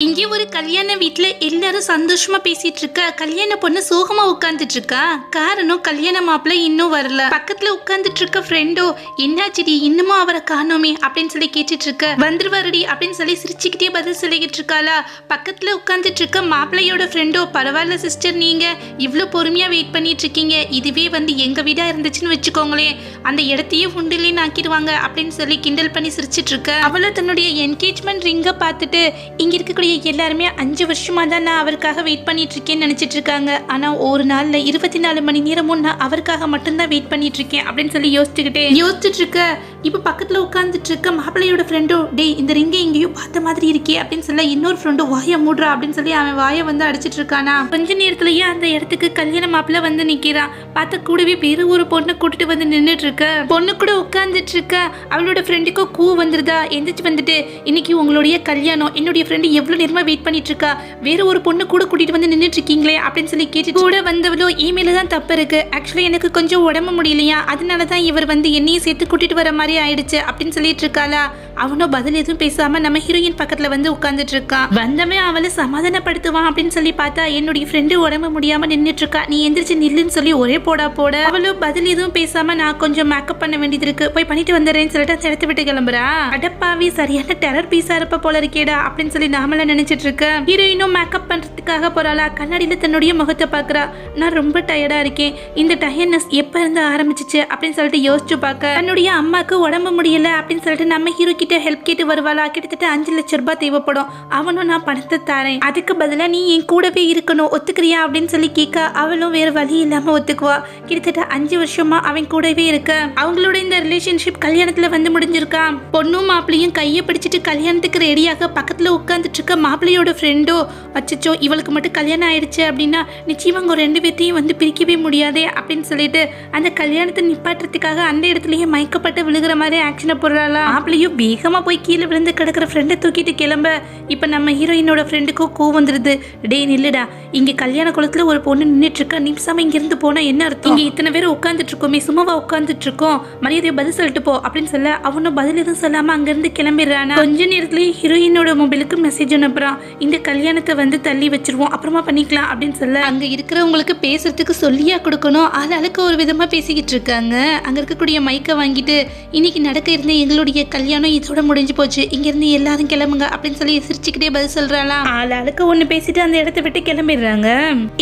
இங்கே ஒரு கல்யாண வீட்டில் எல்லாரும் சந்தோஷமா பேசிட்டு இருக்க. கல்யாண பொண்ணு சோகமா உட்கார்ந்துட்டு இருக்கா. காரணம் கல்யாண மாப்பிள்ள இன்னும் வரல. பக்கத்துல உட்கார்ந்துட்டு இருக்க ஃப்ரெண்டோ என்னாச்சுடி இன்னமும் அவரை காணோமே அப்படின்னு சொல்லி கேட்டுட்டு இருக்க. வந்துருவாருடி அப்படின்னு சொல்லி சிரிச்சுக்கிட்டே பதில் சொல்லிக்கிட்டு இருக்காளா. பக்கத்துல உட்கார்ந்துட்டு இருக்க மாப்பிள்ளையோட ஃப்ரெண்டோ பரவாயில்ல சிஸ்டர், நீங்க இவ்வளோ பொறுமையா வெயிட் பண்ணிட்டு இருக்கீங்க. இதுவே எங்க வீடா இருந்துச்சுன்னு வச்சுக்கோங்களேன், அந்த இடத்தையே உண்டிலேன்னு ஆக்கிடுவாங்க அப்படின்னு சொல்லி கிண்டல் பண்ணி சிரிச்சிட்டு இருக்க. அவளை தன்னுடைய என்கேஜ்மெண்ட் ரிங்கை பார்த்துட்டு இங்க இருக்கக்கூடிய எல்லாருமே 5 வருஷமா தான் நான் அவருக்காக வெயிட் பண்ணிட்டு இருக்கேன்னு நினைச்சிட்டு இருக்காங்க. ஆனா ஒரு நாள்ல 24 மணி நேரமும் நான் அவருக்காக மட்டும்தான் வெயிட் பண்ணிட்டு இருக்கேன் அப்படின்னு சொல்லி யோசிச்சுட்டு இருக்க. இப்ப பக்கத்துல உட்கார்ந்துட்டு இருக்க மாப்பிள்ளையோட ஃப்ரெண்டோ டேய் இந்த ரிங்கை எங்கேயும் பார்த்த மாதிரி இருக்கே அப்படின்னு சொல்ல இன்னொரு ஃப்ரெண்டோ வாயை மூடுறா அப்படின்னு சொல்லி அவன் வாயை அடிச்சிட்டு இருக்கானா. கொஞ்ச நேரத்திலேயே அந்த இடத்துக்கு கல்யாண மாப்பிள்ள நிக்கிறான். பார்த்த கூடவே வேற ஒரு பொண்ணை கூட்டிட்டு நின்றுட்டு இருக்க. பொண்ணு கூட உட்கார்ந்துட்டு இருக்க. அவளோட ஃப்ரெண்டுக்கோ கூ வந்துருதா. எந்திரிச்சு வந்துட்டு இன்னைக்கு உங்களுடைய கல்யாணம், என்னுடைய ஃப்ரெண்டு எவ்வளவு நேரமா வெயிட் பண்ணிட்டு இருக்கா, வேற ஒரு பொண்ணு கூட கூட்டிட்டு நின்றுட்டு இருக்கீங்களே அப்படின்னு சொல்லி கேட்டு கூட வந்தவளோ இமெயில தான் தப்பு இருக்கு, ஆக்சுவலி எனக்கு கொஞ்சம் உடம்பு முடியலையா, அதனாலதான் இவர் என்னையும் சேர்த்து கூட்டிட்டு வர மாதிரி ஆயிடுச்சு அப்படின்னு சொல்லிட்டு இருக்காளா. அவனும் பதில் எதுவும் பேசாம நம்ம ஹீரோயின் பக்கத்துல உட்கார்ந்துட்டு இருக்கான். வந்தவன் அவளை சமாதானப்படுத்துவான் அப்படின்னு சொல்லி பார்த்தா என்னுடைய ஃப்ரெண்டு உடம்பு முடியாம நின்றுட்டு இருக்கா, நீ எந்திரிச்சு நில்லுன்னு சொல்லி ஒரே போட அவளும் பதில் எதுவும் பேசாம நான் கொஞ்சம் மேக்கப் பண்ண வேண்டியது இருக்கு, போய் பண்ணிட்டு வந்துடுறேன்னு சொல்லிட்டு இடத்த விட்டு கிளம்புறா. அடப்பாவி சரியான டெரர் பீஸா இருப்ப போல இருக்கேடா அப்படின்னு சொல்லி நாமள நினைச்சிட்டு இருக்க. ஹீரோயினும் மேக்கப் பண்றதுக்காக போறாளா. கண்ணாடியில தன்னுடைய முகத்தை பாக்குறா. நான் ரொம்ப டயர்டா இருக்கேன், இந்த டயர்னஸ் எப்ப இருந்து ஆரம்பிச்சிச்சு அப்படின்னு சொல்லிட்டு யோசிச்சு பார்க்க தன்னுடைய அம்மாக்கு உடம்பு முடியல அப்படின்னு சொல்லிட்டு நம்ம ஹீரோ கிட்ட ஹெல்ப் கேட்டு வருவாளா. கிட்டத்தட்ட 5 லட்சம் ரூபாய் தேவைப்படும். அவனும் நான் பணத்தை தரேன், அதுக்கு பதிலா நீ என் கூடவே இருக்கணும், ஒத்துக்கிறியா அப்படின்னு சொல்லி கேட்க அவளும் வேற வழி இல்லாம ஒத்துக்குவா. கிட்டத்தட்ட 5 வருஷமா அவன் கூடவே இருக்க. அவங்களோட இந்த ரிலேஷன்ஷிப் கல்யாணத்துல முடிஞ்சிருக்கா. பொண்ணும் மாப்பிள்ளையும் கையை பிடிச்சிட்டு கல்யாணத்துக்கு ரெடியாக பக்கத்துல உட்கார்ந்துட்டு இருக்க. மாப்பிள்ளையோட ஃப்ரெண்டோ அச்சச்சோ இவளுக்கு மட்டும் கல்யாணம் ஆயிடுச்சு அப்படின்னா நிச்சயமா அவங்க 2 பேர்த்தையும் பிரிக்கவே முடியாதே அப்படின்னு சொல்லிட்டு அந்த கல்யாணத்தை நிப்பாட்டுறதுக்காக அந்த இடத்துலயே மயக்கப்பட்டு விழுகிற மாதிரி ஆக்ஷனை போடுறாளா. மாப்பிள்ளையும் வேகமா போய் கீழே விழுந்து கிடக்கிற ஃப்ரெண்டை தூக்கிட்டு கிளம்ப இப்ப நம்ம ஹீரோயினோட ஃப்ரெண்டுக்கும் கோவம் வந்துருது. டே நில்லுடா, இங்க கல்யாண குளத்துல ஒரு பொண்ணு நின்றுட்டு இருக்கா, நிமிஷமா இங்க இருந்து போனா என்ன அர்த்தம், இங்க இத்தனை பேர் உட்கார்ந்துட்டு இருக்கோமே, சும்மாவா உட்கார்ந்துட்டு இருக்கோம், மரியாதையை பதில் சொல்லிட்டு போ அப்படின்னு சொல்ல அவனும் பதில் எதுவும் சொல்லாம அங்க இருந்து கிளம்பிடுறானா. கொஞ்ச நேரத்துலயே ஹீரோயினோட மொபைலுக்கு மெசேஜ் அனுப்புறான், இந்த கல்யாணத்தை தள்ளி வச்சிருவோம், அப்புறமா பண்ணிக்கலாம் அப்படின்னு சொல்ல அங்க இருக்கிறவங்களுக்கு பேசுறதுக்கு சொல்லியா கொடுக்கணும், ஆளாளுக்கு ஒரு விதமா பேசிக்கிட்டு இருக்காங்க. அங்க இருக்கக்கூடிய மைக்கை வாங்கிட்டு இன்னைக்கு நடக்க இருந்த எங்களுடைய கல்யாணம் இதோட முடிஞ்சு போச்சு, இங்க இருந்து எல்லாரும் கிளம்புங்க அப்படின்னு சொல்லி சிரிச்சுக்கிட்டே பதில் சொல்றாளா. ஆளாளுக்கு ஒண்ணு பேசிட்டு அந்த இடத்தை விட்டு கிளம்பிடுறாங்க.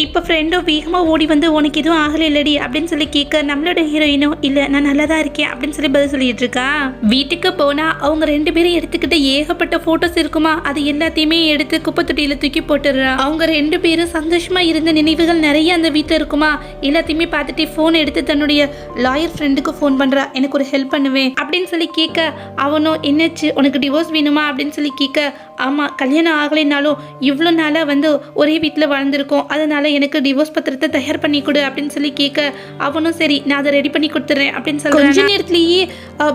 இப்ப ஃப்ரெண்டோ வேகமா ஓடி உனக்கு எதுவும் ஆகல இல்லடி அப்படின்னு சொல்லி கேட்க நம்மளோட ஹீரோயினோ இல்ல நான் நல்லாதான் இருக்கேன் அப்படின்னு சொல்லி பதில் சொல்லிட்டு இருக்கா. வீட்டுக்கு போனா அவங்க 2 பேரும் எடுத்துக்கிட்ட ஏகப்பட்ட போட்டோஸ் இருக்குமா, அது எல்லாத்தையுமே எடுத்து குப்பை தொட்டியில தூக்கி போட்டுடுறா. அவங்க 2 பேரும் சந்தோஷமா இருந்த நினைவுகள் நிறைய அந்த வீட்டுல இருக்குமா, எல்லாத்தையுமே பார்த்துட்டு போன் எடுத்து தன்னுடைய லாயர் ஃப்ரெண்டுக்கு போன் பண்றா, எனக்கு ஒரு ஹெல்ப் பண்ணுவேன் அப்படின்னு சொல்லி கேட்க அவனும் என்னாச்சு உனக்கு டிவோர்ஸ் வேணுமா அப்படின்னு சொல்லி கேட்க ஆமா கல்யாணம் ஆகலைனாலும் இவ்வளோ நாளா ஒரே வீட்டில் வாழ்ந்திருக்கோம், அதனால எனக்கு டிவோர்ஸ் பத்திரத்தை தயார் பண்ணி கொடு அப்படின்னு சொல்லி கேட்க அவனும் சரி நான் அதை ரெடி பண்ணி கொடுத்துறேன் அப்படின்னு சொல்ல கொஞ்ச நேரத்திலேயே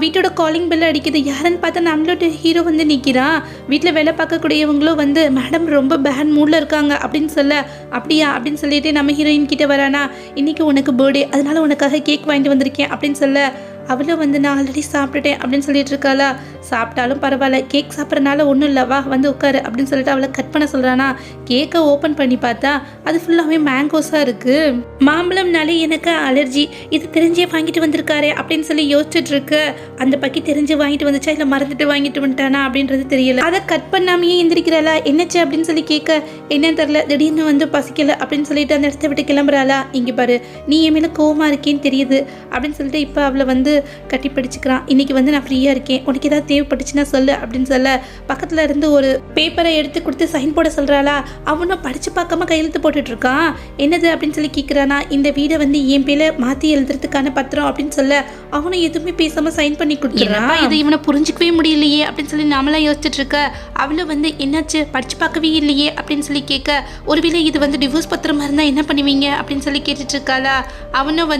வீட்டோட காலிங் பெல் அடிக்குது. யாருன்னு பார்த்தா நம்மளோட ஹீரோ நிற்கிறான். வீட்டில் வேலை பார்க்கக்கூடியவங்களும் மேடம் ரொம்ப பேட் மூட்ல இருக்காங்க அப்படின்னு சொல்ல அப்படியா அப்படின்னு சொல்லிட்டு நம்ம ஹீரோயின் கிட்ட வரானா, இன்னைக்கு உனக்கு பர்த்டே அதனால உனக்காக கேக் வாங்கிட்டு வந்திருக்கேன் அப்படின்னு சொல்ல அவளும் நான் ஆல்ரெடி சாப்பிட்டுட்டேன் அப்படின்னு சொல்லிட்டு இருக்காளா. சாப்பிட்டாலும் பரவாயில்ல, கேக் சாப்பிட்றதுனால ஒன்றும் இல்லை, வா உட்காரு அப்படின்னு சொல்லிட்டு அவளை கட் பண்ண சொல்கிறானா. கேக்கை ஓப்பன் பண்ணி பார்த்தா அது ஃபுல்லாகவே மேங்கோஸாக இருக்குது. மாம்பழம்னாலே எனக்கு அலர்ஜி, இது தெரிஞ்சே வாங்கிட்டு வந்திருக்காரு அப்படின்னு சொல்லி யோசிச்சுட்டு இருக்கு. அந்த பக்கி தெரிஞ்சு வாங்கிட்டு வந்துச்சா இல்லை மறந்துட்டு வாங்கிட்டு வந்துட்டானா அப்படின்றது தெரியல. அதை கட் பண்ணாமையே எந்திரிக்கிறாளா. என்னச்சு அப்படின்னு சொல்லி கேட்க என்னன்னு தெரியல, திடீர்னு பசிக்கல அப்படின்னு சொல்லிட்டு அந்த இடத்த விட்டு கிளம்புறாளா. இங்கே பாரு நீ என் மேலே கோவமா இருக்கேன்னு தெரியுது அப்படின்னு சொல்லிட்டு இப்போ அவளை கட்டி பிடிச்சிக்கிறான். இன்னைக்கு நான் ஃப்ரீயாக இருக்கேன், உனக்கு ஏதாவது தேவைப்பட்டுச்சுன்னா சொல்லு அப்படின்னு சொல்ல பக்கத்தில் இருந்து ஒரு பேப்பரை எடுத்து கொடுத்து சைன் போட சொல்கிறாளா. அவனும் படித்து பார்க்காம கையெழுத்து போட்டுட்டு இருக்கான். என்னது அப்படின்னு சொல்லி கேட்குறானா. இந்த வீடை என் பேரை மாற்றி எழுதுறதுக்கான பத்திரம் அப்படின்னு சொல்ல அவனும் எதுவுமே பேசாமல் சைன் பண்ணி கொடுத்துறான். இது இவனை புரிஞ்சிக்கவே முடியலையே அப்படின்னு சொல்லி நம்மளாம் யோசிச்சுட்டு இருக்க. அவளும் என்னாச்சு படிச்சு பார்க்கவே இல்லையே அப்படின்னு சொல்லி கேட்க ஒருவேளை இது டிவோர்ஸ் பத்திரமா இருந்தால் என்ன பண்ணுவீங்க அப்படின்னு சொல்லி கேட்டுட்டு இருக்காளா. அவனும்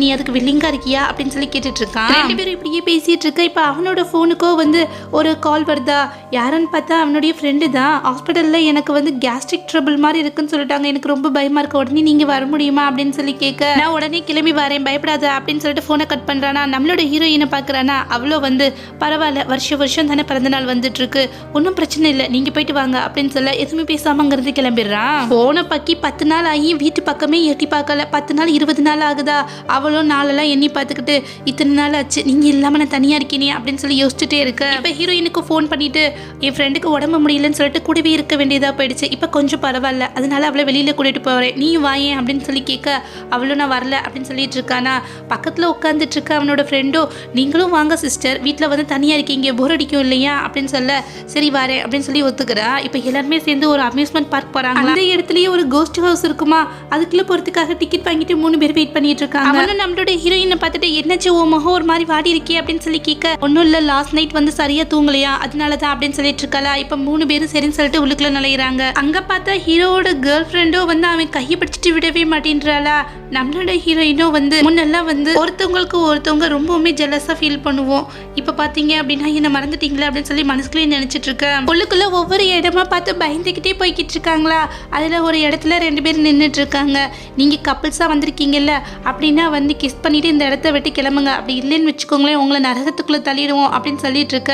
நீ அதுக்கு வில்லிங்கா இருக்கியா அப்படின்னு சொல்லி கேட்டு கேட்டுட்டு இருக்கான். 2 பேரும் இப்படியே பேசிட்டு இருக்க. இப்ப அவனோட போனுக்கோ வந்து ஒரு கால் வருதா. யாருன்னு பார்த்தா அவனுடைய ஃப்ரெண்டு தான். ஹாஸ்பிட்டல்ல எனக்கு வந்து கேஸ்ட்ரிக் ட்ரபிள் மாதிரி இருக்குன்னு சொல்லிட்டாங்க. எனக்கு ரொம்ப பயமா இருக்கு, உடனே நீங்க வர முடியுமா அப்படின்னு சொல்லி கேட்க, நான் உடனே கிளம்பி வரேன், பயப்படாத அப்படின்னு சொல்லிட்டு போனை கட் பண்றானா. நம்மளோட ஹீரோயினை பாக்குறானா. அவ்வளோ வந்து பரவாயில்ல, வருஷம் தானே பிறந்த நாள் வந்துட்டு இருக்கு, ஒன்றும் பிரச்சனை இல்லை, நீங்க போயிட்டு வாங்க அப்படின்னு சொல்ல எதுவுமே பேசாம அங்கிருந்து கிளம்பிடுறான். போனை பக்கி 10 நாள் ஆகி வீட்டு பக்கமே எட்டி பார்க்கல. 10 நாள் 20 நாள் ஆகுதா. அவளும் நாளெல்லாம் எண்ணி பார்த்துக்கிட்டு இத்தனை நாள் ஆச்சு நீங்க இல்லாம நான் தனியா இருக்கேனே அப்படின்னு சொல்லி யோசிச்சுட்டே இருக்க. இப்ப ஹீரோயினுக்கு ஃபோன் பண்ணிட்டு என் ஃப்ரெண்டுக்கு உடம்பு முடியலன்னு சொல்லிட்டு கூடவே இருக்க வேண்டியதா போயிடுச்சு. இப்ப கொஞ்சம் பரவாயில்ல, அதனால அவளை வெளியில கூட்டிட்டு போறேன், நீ வாயேன் அப்படின்னு சொல்லி கேட்க, அவளும் நான் வரல அப்படின்னு சொல்லிட்டு இருக்கானா. பக்கத்துல உட்காந்துட்டு இருக்க அவனோட ஃப்ரெண்டோ, நீங்களும் வாங்க சிஸ்டர், வீட்டில் வந்து தனியா இருக்கீங்க, போர் அடிக்கும் இல்லையா அப்படின்னு சொல்ல, சரி வரேன் அப்படின்னு சொல்லி ஒத்துக்கிறா. இப்ப எல்லாருமே சேர்ந்து ஒரு அம்யூஸ்மெண்ட் பார்க் போறாங்க. அந்த இடத்துலயே ஒரு கோஸ்ட் ஹவுஸ் இருக்குமா, அதுக்குள்ள போறதுக்காக டிக்கெட் வாங்கிட்டு 3 பேர் வெயிட் பண்ணிட்டு இருக்காங்க. அவனும் நம்மளோட ஹீரோயினை பார்த்துட்டு என்னாச்சு ஓ முகம் ஒரு மாதிரி வாடி இருக்கே அப்படின்னு சொல்லி கேட்க, ஒன்னும் இல்ல லாஸ்ட் நைட் வந்து சரியா தூங்கலையா அதனாலதான் அப்படின்னு சொல்லிட்டு இருக்கா. இப்ப 3 பேரும் சரின்னு சொல்லிட்டு உள்ளுக்குள்ள நுழையிறாங்க. அங்க பார்த்தா ஹீரோவோட கேர்ள் ஃப்ரெண்டோ வந்து அவன் கையை பிடிச்சிட்டு விடவே மாட்டேன்றாளா. நம்மளோட ஹீரோயினோ வந்து முன்னெல்லாம் வந்து ஒருத்தவங்க ரொம்பவுமே ஜெலஸா ஃபீல் பண்ணுவோம். இப்ப பாத்தீங்க அப்படின்னா என்ன மறந்துட்டீங்களா அப்படின்னு சொல்லி மனசுக்குள்ளே நினைச்சிட்டு இருக்கேன். உள்ளுக்குள்ள ஒவ்வொரு இடமா பார்த்து பயந்துகிட்டே போய்கிட்டு இருக்காங்களா. அதுல ஒரு இடத்துல 2 பேர் நின்றுட்டு இருக்காங்க. நீங்க கப்பிள்ஸா வந்திருக்கீங்கல்ல அப்படின்னா வந்து கிஸ் பண்ணிட்டு இந்த இடத்த விட்டு கிளம்புங்க, அப்படி இல்லைன்னு வச்சுக்கோங்களேன் உங்களை நரகத்துக்குள்ள தள்ளிடுவோம் அப்படின்னு சொல்லிட்டு இருக்க.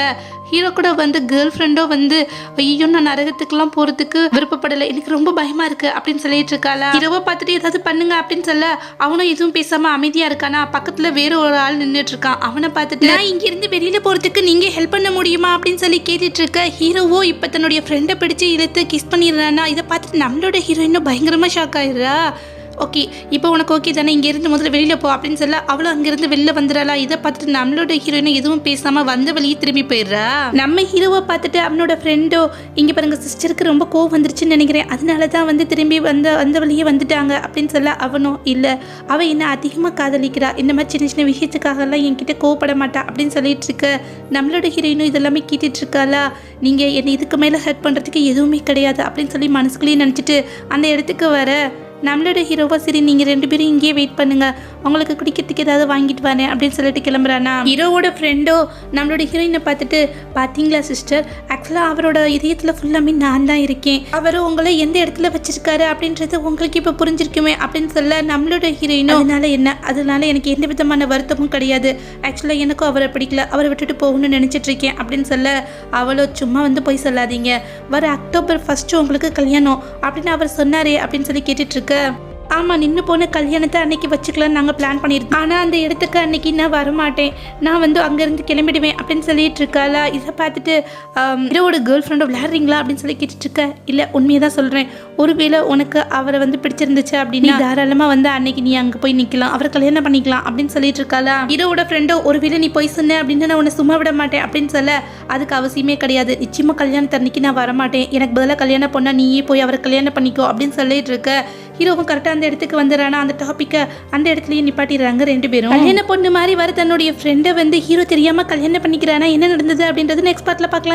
ஹீரோ கூட வந்து கேர்ள் ஃப்ரெண்டோ வந்து ஐயோ நான் நரகத்துக்குலாம் போறதுக்கு விருப்பப்படலை, எனக்கு ரொம்ப பயமா இருக்கு அப்படின்னு சொல்லிட்டு இருக்காளா. ஹீரோவை பார்த்துட்டு ஏதாவது பண்ணுங்க அப்படின்னு சொல்ல அவனும் எதுவும் பேசாம அமைதியா இருக்கானா. பக்கத்துல வேற ஒரு ஆள் நின்றுட்டு இருக்கான். அவனை பார்த்துட்டு நான் இங்க இருந்து வெளியில போறதுக்கு நீங்க ஹெல்ப் பண்ண முடியுமா அப்படின்னு சொல்லி கேட்டுட்டு இருக்க. ஹீரோவோ இப்ப தன்னுடைய ஃப்ரெண்டை பிடிச்சு இழுத்து கிஸ் பண்ணிடுறானா. இதை பார்த்துட்டு நம்மளோட ஹீரோயினும் பயங்கரமா ஷாக் ஆயிடுறா. ஓகே இப்போ உனக்கு ஓகே தானே, இங்கேருந்து முதல்ல வெளியில் போ அப்படின்னு சொல்ல அவளும் அங்கேருந்து வெளில வந்துடுறா. இதை பார்த்துட்டு நம்மளோட ஹீரோயினும் எதுவும் பேசாமல் வந்த வழியே திரும்பி போயிடுறா. நம்ம ஹீரோவை பார்த்துட்டு அவனோட ஃப்ரெண்டோ, இங்கே பாருங்க சிஸ்டருக்கு ரொம்ப கோவம் வந்துருச்சுன்னு நினைக்கிறேன், அதனால தான் வந்து திரும்பி வந்த வழியே வந்துட்டாங்க அப்படின்னு சொல்ல அவனும் இல்லை, அவள் என்ன அதிகமாக காதலிக்கிறா, இந்த மாதிரி சின்ன சின்ன விஷயத்துக்காகலாம் என்கிட்ட கோவப்பட மாட்டா அப்படின்னு சொல்லிட்டு இருக்க. நம்மளோட ஹீரோயினும் இதெல்லாமே கேட்டுட்டு இருக்காளா. நீங்கள் என்னை இதுக்கு மேலே ஹெல்ப் பண்ணுறதுக்கு எதுவுமே கிடையாது அப்படின்னு சொல்லி மனசுக்குள்ளேயே நினச்சிட்டு அந்த இடத்துக்கு வர நம்மளோட ஹீரோவா சரி நீங்கள் 2 பேரும் இங்கேயே வெயிட் பண்ணுங்க, உங்களுக்கு குடிக்கிறதுக்கு ஏதாவது வாங்கிட்டு வரேன் அப்படின்னு சொல்லிட்டு கிளம்புறானா. ஹீரோவோட ஃப்ரெண்டோ நம்மளோட ஹீரோயினை பார்த்துட்டு, பார்த்தீங்களா சிஸ்டர், ஆக்சுவலாக அவரோட இதயத்தில் ஃபுல்லாமே நான் தான் இருக்கேன், அவர் உங்களை எந்த இடத்துல வச்சிருக்காரு அப்படின்றது உங்களுக்கு இப்போ புரிஞ்சிருக்குமே அப்படின்னு சொல்ல நம்மளோட ஹீரோயினோ, அதனால எனக்கு எந்த விதமான வருத்தமும் கிடையாது, ஆக்சுவலாக எனக்கும் அவரை பிடிக்கல, அவரை விட்டுட்டு போகணும்னு நினச்சிட்டு இருக்கேன் அப்படின்னு சொல்ல அவளோ சும்மா வந்து போய் சொல்லாதீங்க, வர அக்டோபர் 1 உங்களுக்கு கல்யாணம் அப்படின்னு அவர் சொன்னாரே அப்படின்னு சொல்லி கேட்டுட்டு இருக்க. ஆமாம் நின்று போன கல்யாணத்தை அன்னைக்கு வச்சுக்கலான்னு நாங்கள் பிளான் பண்ணியிருக்கோம், ஆனால் அந்த இடத்துக்கு அன்னைக்கு நான் வரமாட்டேன், நான் வந்து அங்கேருந்து கிளம்பிடுவேன் அப்படின்னு சொல்லிட்டு இருக்காளா. இதை பார்த்துட்டு ஹீரோவோட கேர்ள் ஃப்ரெண்டை விளையாடுறீங்களா அப்படின்னு சொல்லி கேட்டுட்டு இருக்க. இல்லை உண்மையை தான் சொல்கிறேன், ஒருவேளை உனக்கு அவரை வந்து பிடிச்சிருந்துச்சு அப்படின்னு தாராளமாக வந்து அன்னைக்கு நீ அங்கே போய் நிற்கலாம், அவரை கல்யாணம் பண்ணிக்கலாம் அப்படின்னு சொல்லிட்டு இருக்காளா. ஹீரோவோட ஃப்ரெண்டோ, ஒருவேளை நீ போய் சொன்ன அப்படின்னு நான் உன்னை சும்மா விட மாட்டேன் அப்படின்னு சொல்ல, அதுக்கு அவசியமே கிடையாது, நிச்சயமாக கல்யாணத்தை அன்னைக்கு நான் வரமாட்டேன், எனக்கு பதிலாக கல்யாணம் பண்ணால் நீயே போய் அவரை கல்யாணம் பண்ணிக்கோ அப்படின்னு சொல்லிட்டு இருக்க. ஹீரோவும் கரெக்டாக அந்த இடத்துக்கு வந்துடுறானா. அந்த டாப்பிக்கை அந்த இடத்துலயே நிப்பாட்டிடுறாங்க 2 பேரும். கல்யாண பொண்ணு மாதிரி வர தன்னுடைய ஃப்ரெண்டை வந்து ஹீரோ தெரியாமல் கல்யாணம் பண்ணிக்கிறானா. என்ன நடந்தது அப்படின்றது நெக்ஸ்ட் பார்ட்ல பார்க்கலாம்.